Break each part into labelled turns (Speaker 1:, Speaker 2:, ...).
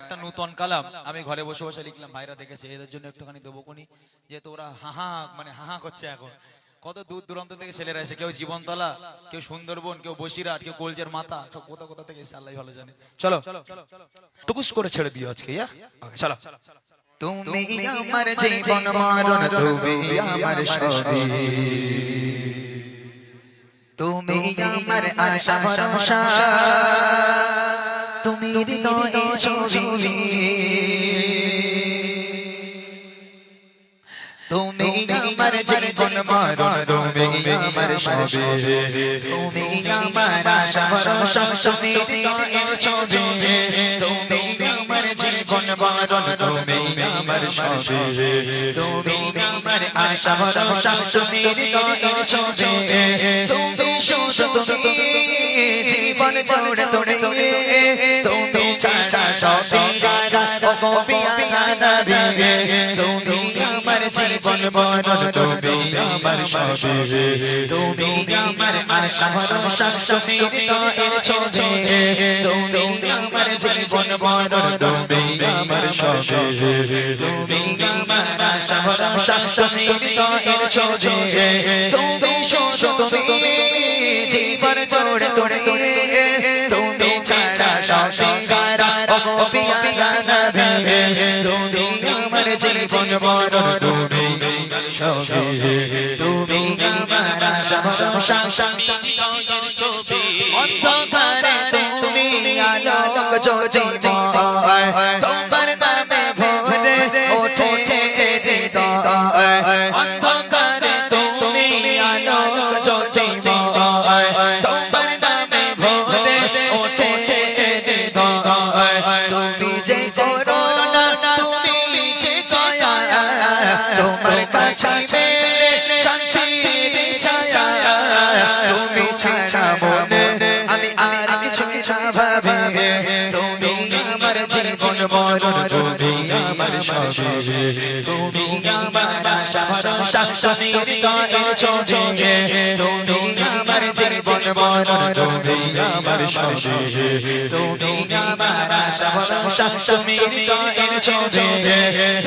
Speaker 1: একটা নতুন কালাম আমি ঘরে বসে বসে লিখলাম, ভাইরা দেখেছে, এদের জন্য একটুখানি দেবো কোনি, যেহেতু ওরা হাহা মানে হাহা করছে এখন। কত দূর দূরান্ত থেকে ছেলেরা এসে, কেউ জীবনতলা, কেউ সুন্দরবন, কেউ বসিরহাট, কেউ কলজের মাথা, সব কোথা কোথা থেকে এসে আল্লাহ ভালো জানে। চলো টুকুস করে ছেড়ে দিও আজকে, চলো।
Speaker 2: তুমি আমার জীবন মরণ, তুমি আমার সবই, তুমি আমার আশা ভরসা, তুমি হৃদয়ে ছবি, তুমি আমার জীবন মরণ, তুমি আমার সবই, তুমি আমার আশা ভরসা, তুমি হৃদয়ে ছবি, তুমি আমার জীবন মরণ, তুমি আমার সবই, তুমি আমার আশা ভরসা, তুমি হৃদয়ে ছবি, তুমি শুধু তুমি জীবন জোড়ে তোড়ে, তুমি ছাড়া সবই গারা ও পিয়া নবী, তুমি আমার জীবন মরণ, তুমি আমার সবই, তুমি আমার আশা ভরসা, তুমি হৃদয়ে ছবি, তুমি আমার জীবন মরণ, তুমি আমার সবই, তুমি আমার আশা ভরসা, তুমি হৃদয়ে ছবি, তুমি শুধু তুমি জীবন জোড়ে তোড়ে, তুমি ছাড়া সবই গারা ও পিয়া নবী, তুমি আমার জীবন মরণ, তুমি আমার সবই, তুমি আমার আশা ভরসা, তুমি হৃদয়ে ছবি, অন্ধকারে তুমি আলোক জ্যোতির্ময়, তোমার নামে ভোরে ওঠে হৃদয়, অন্ধকারে তুমি আলোক জ্যোতির্ময়, তোমার নামে ভোরে ওঠে হৃদয়, তুমি যে করুণা, তুমি যে দয়া, তোমার কাছে পেলে শান্তির ছায়া, তুমি ছাড়া মনে আমি আর কিছু না ভাবি, তুমি আমার জীবন মরণ, তুমি আমার সবই, তুমি আমার আশা ভরসা, তুমি হৃদয়ে ছবি, তুমি আমার জীবন মরণ, তুমি আমার সবই, তুমি আমার আশা ভরসা, তুমি হৃদয়ে ছবি,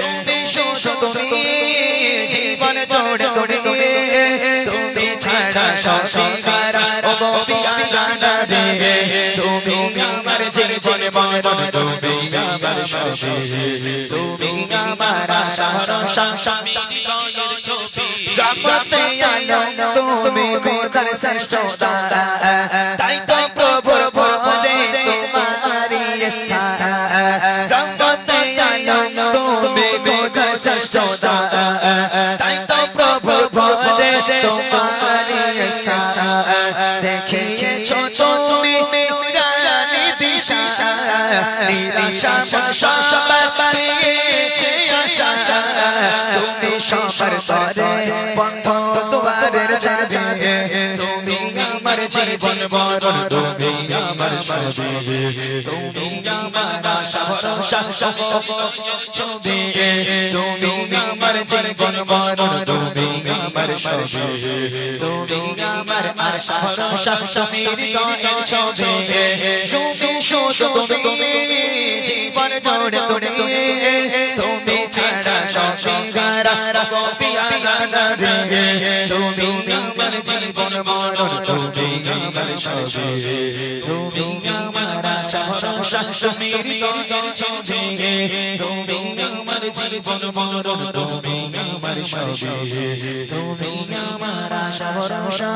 Speaker 2: তুমি শুধু তুমি জীবন জোড়ে তোড়ে, তুমি ছাড়া সবই গারা ও পিয়া নবী, তুমি আমার জীবন মরণ, তুমি আমার সবই, তুমি আমার আশা ভরসা, তুমি হৃদয়ে ছবি, রহমতে আলম তুমি খোদার শ্রেষ্ঠ দাতা, তাই তো প্রভুর ভরে তোমারি স্থান, রহমতে আলম তুমি খোদার শ্রেষ্ঠ দাতা, তাই তো প্রভুর ভরে তোমারি স্থান, দেখিয়েছো তুমি নুরানি দিশা, নিরাশা মন সবার পেয়েছে আশা, তুমি সবার তরে বন্ধ দুয়ারের চাবি, তুমি আমার জীবন মরণ, তুমি আমার সবই, তুমি আমার আশা ভরসা, ছবি, তুমি আমার জীবন মরণ, তুমি আমার সবই, তুমি আমার আশা ভরসা, তুমি হৃদয়ে ছবি, শুধু তুমি জীবন জোড়ে তোড়ে, তুমি ছাড়া সবই গারা ও পিয়া নবী, তুমি আমার জীবন মরণ, তুমি আমার সবই, তুমি আমার আশা ভরসা, তুমি হৃদয়ে ছবি, তুমি আমার জীবন মরণ, তুমি আমার সবই, তুমি আমার আশা ভরসা।